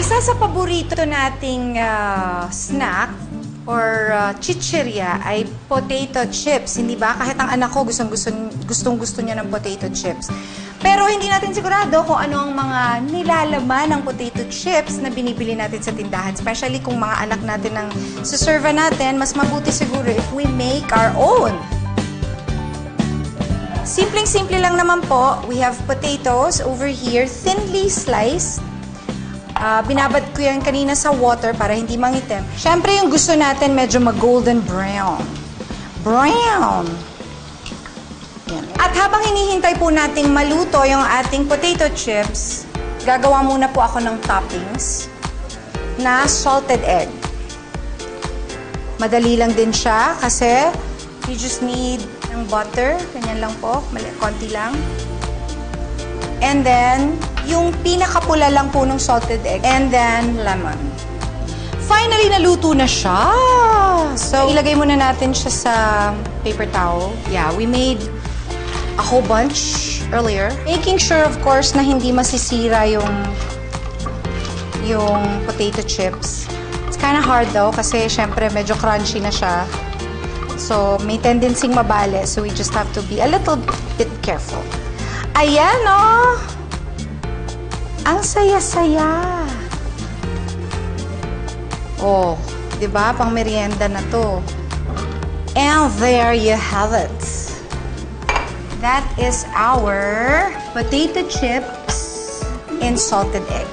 Isa sa paborito nating snack or chichirya ay potato chips. Hindi ba? Kahit ang anak ko gustong-gusto niya ng potato chips. Pero hindi natin sigurado kung ano ang mga nilalaman ng potato chips na binibili natin sa tindahan. Especially kung mga anak natin ang suserva natin, mas mabuti siguro if we make our own. Simpleng-simple lang naman po. We have potatoes over here, thinly sliced. Binabad ko yan kanina sa water para hindi mangitim. Siyempre, yung gusto natin medyo mag-golden brown. Brown! Yan. At habang hinihintay po nating maluto yung ating potato chips, gagawa muna po ako ng toppings na salted egg. Madali lang din siya kasi you just need ng butter. Ganyan lang po. Konti lang. And then, yung pinakapula lang po ng salted egg. And then, lemon. Finally, naluto na siya. So, ilagay muna natin siya sa paper towel. Yeah, we made a whole bunch earlier. Making sure, of course, na hindi masisira yung potato chips. It's kind of hard though kasi syempre medyo crunchy na siya. So, may tendency mabale. So, we just have to be a little bit careful. Ayan, oh! Ang saya-saya. Oh, di ba? Pang merienda na to. And there you have it. That is our potato chips and salted egg.